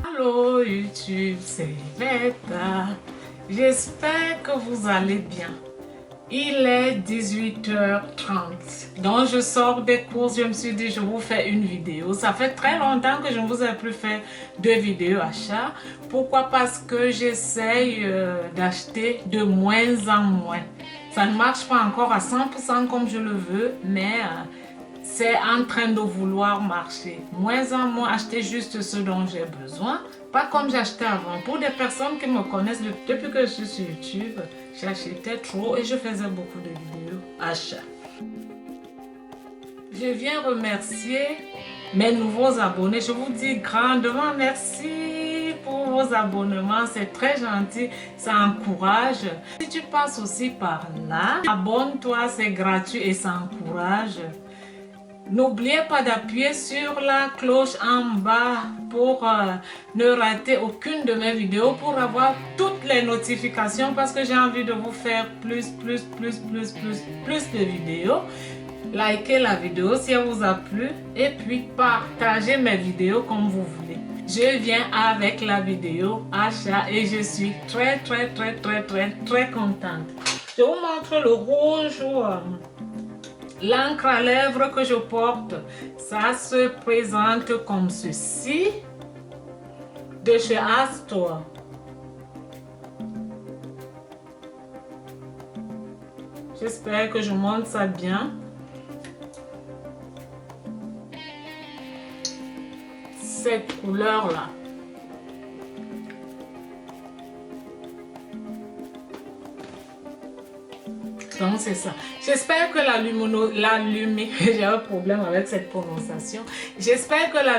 Allô YouTube, c'est Beta. J'espère que vous allez bien. Il est 18h30. Donc je sors des courses, je me suis dit je vous fais une vidéo. Ça fait très longtemps que je ne vous ai plus fait de vidéo achat. Pourquoi? Parce que j'essaye d'acheter de moins en moins. Ça ne marche pas encore à 100% comme je le veux, mais c'est en train de vouloir marcher. Moins en moins, acheter juste ce dont j'ai besoin. Pas comme j'achetais avant. Pour des personnes qui me connaissent depuis que je suis sur YouTube, j'achetais trop et je faisais beaucoup de vidéos achats. Je viens remercier mes nouveaux abonnés. Je vous dis grandement merci pour vos abonnements. C'est très gentil. Ça encourage. Si tu passes aussi par là, abonne-toi. C'est gratuit et ça encourage. N'oubliez pas d'appuyer sur la cloche en bas pour ne rater aucune de mes vidéos, pour avoir toutes les notifications, parce que j'ai envie de vous faire plus de vidéos. Likez la vidéo si elle vous a plu et puis partagez mes vidéos comme vous voulez. Je viens avec la vidéo achat et je suis très contente. Je vous montre le rouge ou l'encre à lèvres que je porte. Ça se présente comme ceci, de chez Astor. J'espère que je montre ça bien. Cette couleur là. Donc c'est ça. J'espère que j'ai un problème avec cette prononciation. J'espère que la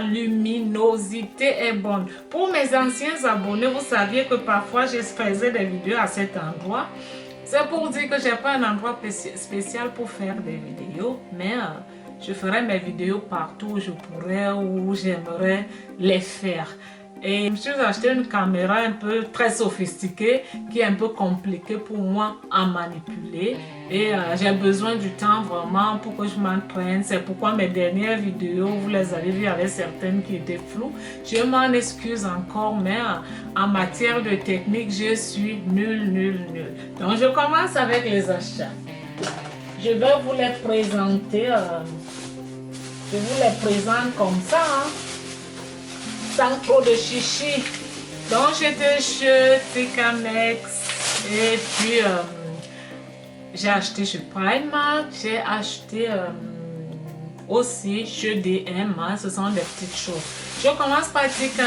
luminosité est bonne. Pour mes anciens abonnés, vous saviez que parfois je faisais des vidéos à cet endroit. C'est pour dire que j'ai pas un endroit spécial pour faire des vidéos, mais je ferai mes vidéos partout où je pourrais, où j'aimerais les faire. Et je me suis acheté une caméra un peu très sophistiquée qui est un peu compliquée pour moi à manipuler. Et j'ai besoin du temps vraiment pour que je m'entraîne. C'est pourquoi mes dernières vidéos, vous les avez vues, avec certaines qui étaient floues. Je m'en excuse encore, mais en matière de technique, je suis nulle. Donc je commence avec les achats. Je vais vous les présenter. Je vous les présente comme ça. Sans trop de chichi. Donc j'étais chez TK et puis j'ai acheté chez Primark, j'ai acheté aussi chez DM, ce sont des petites choses. Je commence par TK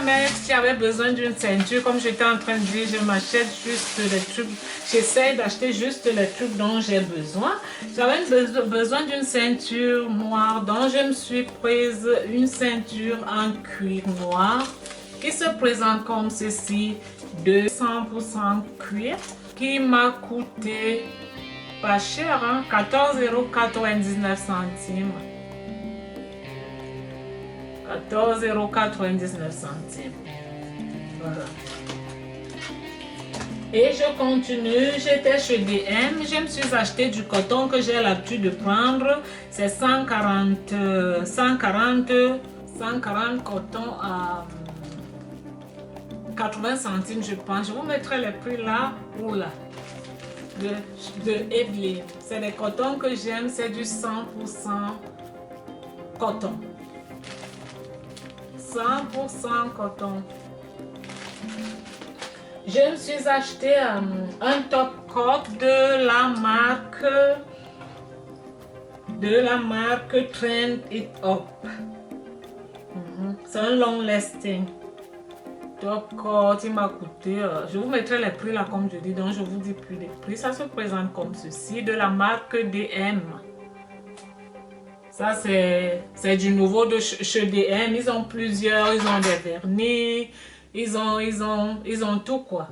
Maxx, j'avais besoin d'une ceinture, comme j'étais en train de dire, je m'achète juste les trucs, j'essaie d'acheter juste les trucs dont j'ai besoin. J'avais besoin d'une ceinture noire, donc je me suis prise une ceinture en cuir noir qui se présente comme ceci, de 100% cuir, qui m'a coûté pas cher, 14,99 €. 14,99 €. Voilà. Et je continue, j'étais chez DM, je me suis acheté du coton que j'ai l'habitude de prendre. C'est 140 coton à 80 centimes, je pense. Je vous mettrai les prix là ou là. De Evelyn. C'est des cotons que j'aime, c'est du 100% coton. 100% coton. Je me suis acheté un top coat de la marque Trend It Up. C'est un long lasting top coat. Il m'a coûté, je vous mettrai les prix là comme je dis, donc je vous dis plus les prix. Ça se présente comme ceci, de la marque DM. Ça c'est du nouveau de chez DM. Ils ont plusieurs, ils ont des vernis, ils ont tout quoi.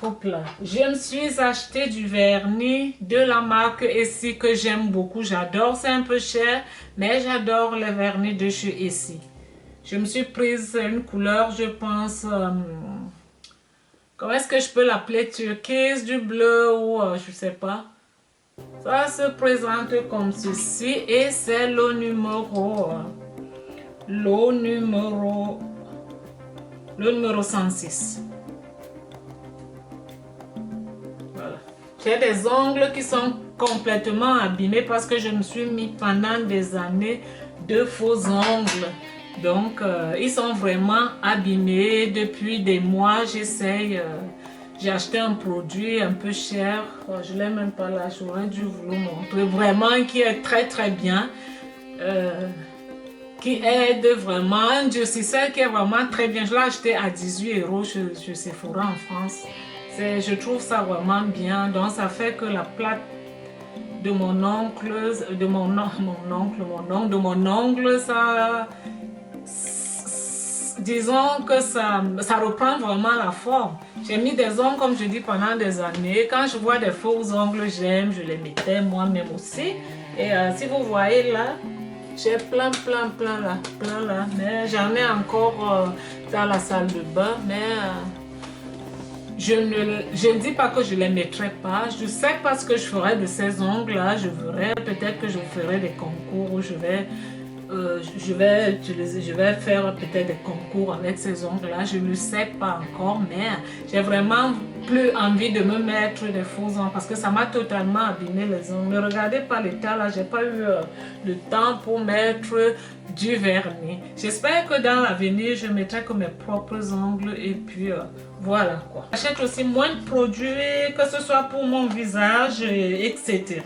Hop là. Je me suis acheté du vernis de la marque Essie que j'aime beaucoup. J'adore, c'est un peu cher, mais j'adore les vernis de chez Essie. Je me suis prise une couleur, je pense, comment est-ce que je peux l'appeler, turquoise, du bleu ou je sais pas. Ça se présente comme ceci et c'est le numéro 106. Voilà. J'ai des ongles qui sont complètement abîmés parce que je me suis mis pendant des années de faux ongles. Donc, ils sont vraiment abîmés. Depuis des mois, j'essaye. J'ai acheté un produit un peu cher. Je ne l'ai même pas là. J'aurais dû vous le montrer. Vraiment, qui est très très bien. Qui aide vraiment. Un durcisseur qui est vraiment très bien. Je l'ai acheté à 18 € chez Sephora en France. Je trouve ça vraiment bien. Donc, ça fait que la plate de mon oncle, de mon ongle, ça... Disons que ça reprend vraiment la forme. J'ai mis des ongles, comme je dis, pendant des années. Quand je vois des faux ongles, j'aime, je les mettais moi-même aussi. Et si vous voyez là, j'ai plein là. Mais j'en ai encore dans la salle de bain. Mais je ne dis pas que je ne les mettrai pas. Je sais pas ce que je ferai de ces ongles là. Je verrai, peut-être que je ferai des concours où je vais faire peut-être des concours avec ces ongles là, je ne sais pas encore, mais j'ai vraiment plus envie de me mettre des faux ongles parce que ça m'a totalement abîmé les ongles. Ne regardez pas l'état là, j'ai pas eu le temps pour mettre du vernis. J'espère que dans l'avenir je mettrai que mes propres ongles et puis voilà quoi. J'achète aussi moins de produits, que ce soit pour mon visage, etc.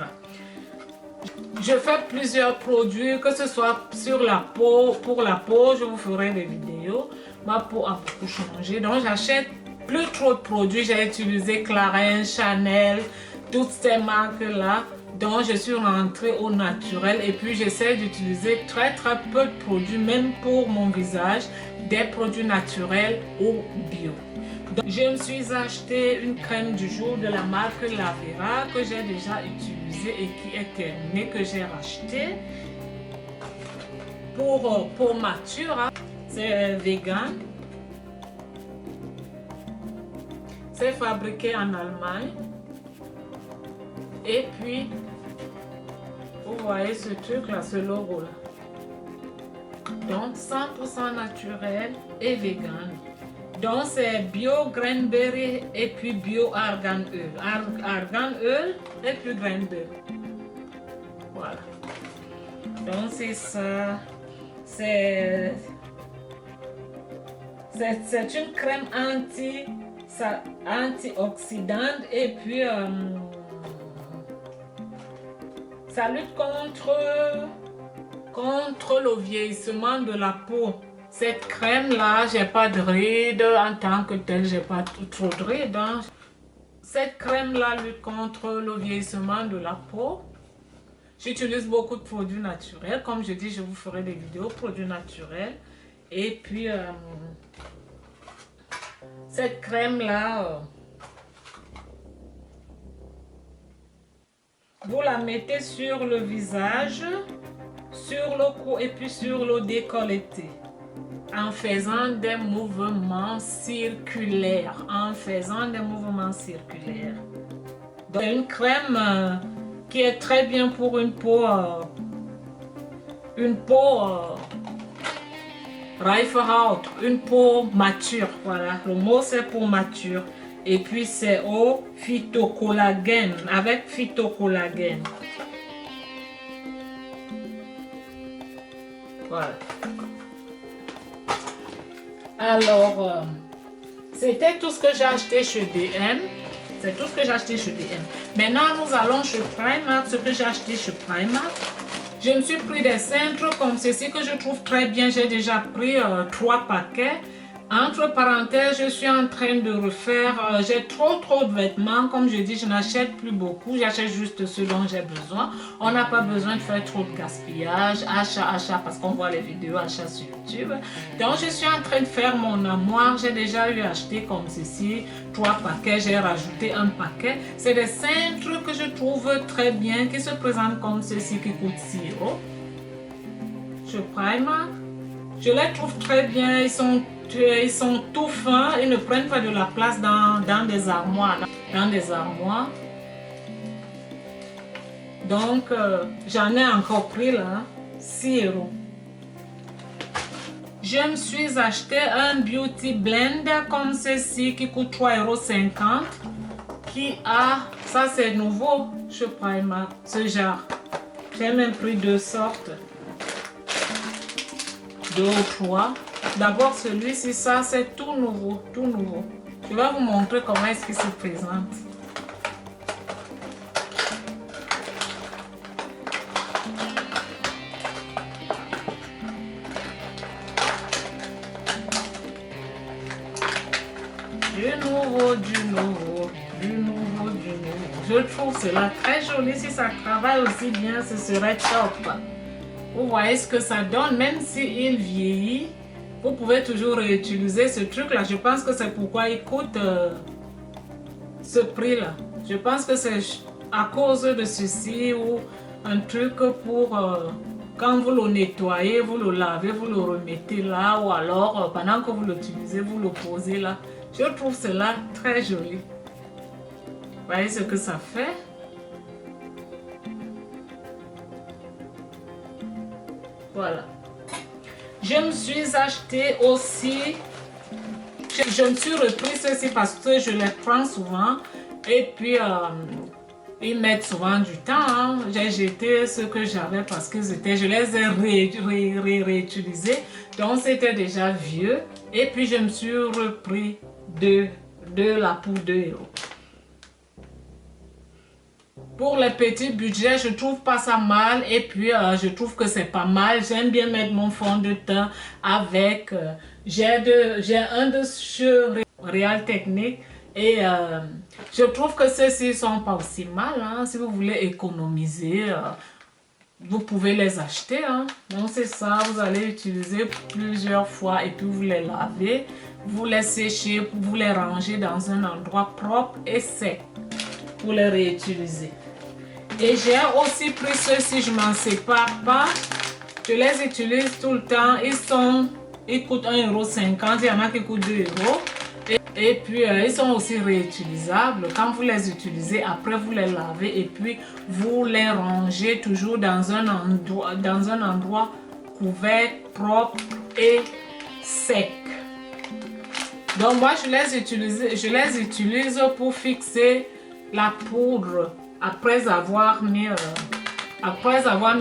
Je fais plusieurs produits, que ce soit sur la peau, pour la peau, je vous ferai des vidéos. Ma peau a beaucoup changé, donc j'achète plus trop de produits. J'ai utilisé Clarins, Chanel, toutes ces marques-là. Donc je suis rentrée au naturel et puis j'essaie d'utiliser très peu de produits, même pour mon visage, des produits naturels ou bio. Donc, je me suis acheté une crème du jour de la marque Lavera que j'ai déjà utilisée et qui est terminée, que j'ai racheté pour Mature. C'est vegan. C'est fabriqué en Allemagne. Et puis, vous voyez ce truc là, ce logo là. Donc 100% naturel et vegan. Donc c'est bio cranberry et puis bio argan oil. Argan oil et puis cranberry. Voilà. Donc c'est ça. C'est une crème antioxydante et puis ça lutte contre le vieillissement de la peau. Cette crème là, j'ai pas de rides en tant que telle, j'ai pas trop de rides. Hein. Cette crème là lutte contre le vieillissement de la peau. J'utilise beaucoup de produits naturels. Comme je dis, je vous ferai des vidéos produits naturels. Et puis cette crème là, vous la mettez sur le visage, sur le cou et puis sur le décolleté. En faisant des mouvements circulaires. Donc, une crème qui est très bien pour une peau Reifehaut, une peau mature. Voilà, le mot c'est pour mature. Et puis c'est au phytocollagène, avec phytocollagène. Voilà. Alors, c'était tout ce que j'ai acheté chez DM. C'est tout ce que j'ai acheté chez DM. Maintenant, nous allons chez Primark. Ce que j'ai acheté chez Primark. Je me suis pris des cintres comme ceci que je trouve très bien. J'ai déjà pris 3 paquets. Entre parenthèses, je suis en train de refaire. J'ai trop de vêtements. Comme je dis, je n'achète plus beaucoup. J'achète juste ce dont j'ai besoin. On n'a pas besoin de faire trop de gaspillage. Achat, parce qu'on voit les vidéos achats sur YouTube. Donc, je suis en train de faire mon armoire. J'ai déjà eu acheté comme ceci 3 paquets. J'ai rajouté un paquet. C'est des cintres que je trouve très bien, qui se présentent comme ceci, qui coûtent 6 €. Je Primark. Je les trouve très bien. Ils sont tout fins, ils ne prennent pas de la place dans des armoires. Donc, j'en ai encore pris là, 6 euros. Je me suis acheté un beauty blender comme ceci qui coûte 3,50 €. Qui a, ça c'est nouveau chez Primark, ce genre. J'ai même pris 2 sortes. 2 ou 3. D'abord celui-ci, ça c'est tout nouveau, tout nouveau. Je vais vous montrer comment est-ce qu'il se présente. Du nouveau, du nouveau, du nouveau, du nouveau. Je trouve cela très joli. Si ça travaille aussi bien, ce serait top. Vous voyez ce que ça donne, même s'il vieillit, vous pouvez toujours réutiliser ce truc-là. Je pense que c'est pourquoi il coûte ce prix-là. Je pense que c'est à cause de ceci ou un truc pour quand vous le nettoyez, vous le lavez, vous le remettez là ou alors pendant que vous l'utilisez, vous le posez là. Je trouve cela très joli. Vous voyez ce que ça fait? Voilà. Je me suis acheté aussi, je me suis repris ceci parce que je les prends souvent et puis ils mettent souvent du temps. Hein. J'ai jeté ce que j'avais parce que je les ai réutilisés, donc c'était déjà vieux. Et puis je me suis repris de la poudre de héros. Pour les petits budgets, je trouve pas ça mal et puis je trouve que c'est pas mal. J'aime bien mettre mon fond de teint avec, j'ai un de chez Real Technique et je trouve que ceux-ci sont pas aussi mal. Hein. Si vous voulez économiser, vous pouvez les acheter. Hein. Donc c'est ça, vous allez utiliser plusieurs fois et puis vous les lavez, vous les séchez, vous les rangez dans un endroit propre et sec pour les réutiliser. Et j'ai aussi pris ceux-ci, je m'en sépare pas. Je les utilise tout le temps. Ils coûtent 1,50 €. Il y en a qui coûtent 2 €. Et puis, ils sont aussi réutilisables. Quand vous les utilisez, après vous les lavez et puis vous les rangez toujours dans un endroit couvert, propre et sec. Donc moi, je les utilise pour fixer la poudre. Après avoir mis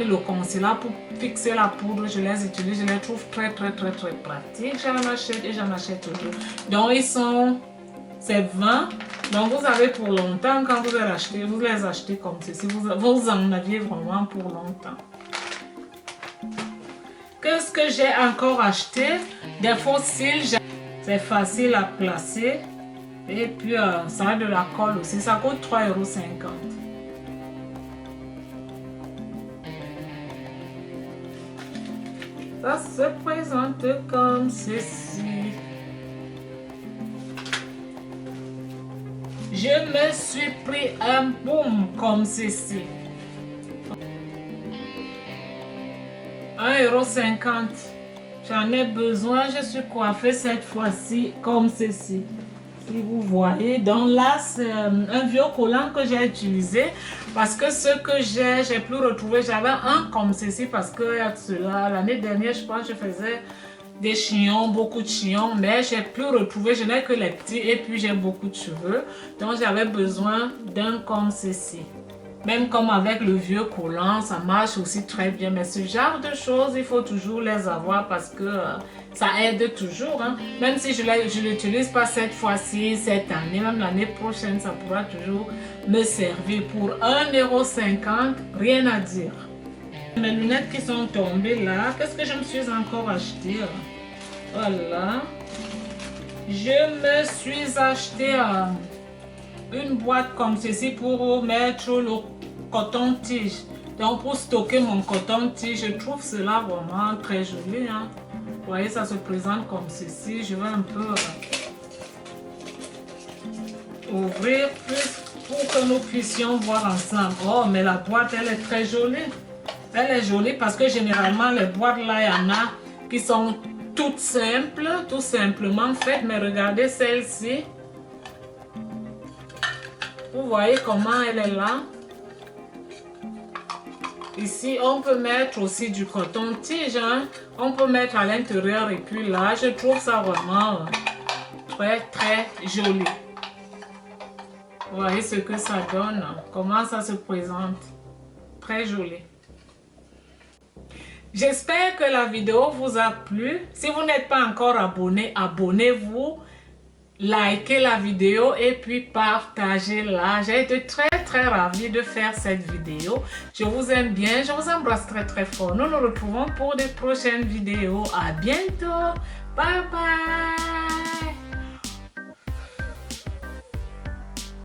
le concealer pour fixer la poudre, je les utilise, je les trouve très pratiques. J'en achète et j'en achète toujours. Donc c'est 20. Donc vous avez pour longtemps quand vous les achetez comme ceci. Vous en aviez vraiment pour longtemps. Qu'est-ce que j'ai encore acheté? Des fossiles, c'est facile à placer. Et puis ça a de la colle aussi. Ça coûte 3,50 €. Ça se présente comme ceci. Je me suis pris un baume comme ceci. 1,50 €. J'en ai besoin. Je suis coiffée cette fois-ci comme ceci. Si vous voyez, donc là c'est un vieux collant que j'ai utilisé parce que ce que j'ai plus retrouvé. J'avais un comme ceci parce que l'année dernière je pense que je faisais des chignons, beaucoup de chignons, mais j'ai plus retrouvé. Je n'ai que les petits et puis j'ai beaucoup de cheveux, donc j'avais besoin d'un comme ceci. Même comme avec le vieux collant, ça marche aussi très bien. Mais ce genre de choses, il faut toujours les avoir parce que ça aide toujours. Hein. Même si je ne l'utilise pas cette fois-ci, cette année, même l'année prochaine, ça pourra toujours me servir. Pour 1,50 €, rien à dire. Mes lunettes qui sont tombées là, qu'est-ce que je me suis encore acheté? Voilà. Je me suis acheté une boîte comme ceci pour mettre le coton-tige. Donc pour stocker mon coton-tige, je trouve cela vraiment très joli. Hein. Vous voyez, ça se présente comme ceci. Je vais un peu ouvrir plus pour que nous puissions voir ensemble. Oh, mais la boîte, elle est très jolie. Elle est jolie parce que généralement, les boîtes là, il y en a qui sont toutes simples, tout simplement faites. Mais regardez celle-ci. Vous voyez comment elle est là. Ici, on peut mettre aussi du coton-tige, hein. On peut mettre à l'intérieur et puis là, je trouve ça vraiment très joli. Vous voyez ce que ça donne, comment ça se présente. Très joli. J'espère que la vidéo vous a plu. Si vous n'êtes pas encore abonné, abonnez-vous. Likez la vidéo et puis partagez-la. J'ai été très ravie de faire cette vidéo. Je vous aime bien, je vous embrasse très fort. Nous nous retrouvons pour de prochaines vidéos. À bientôt. Bye bye.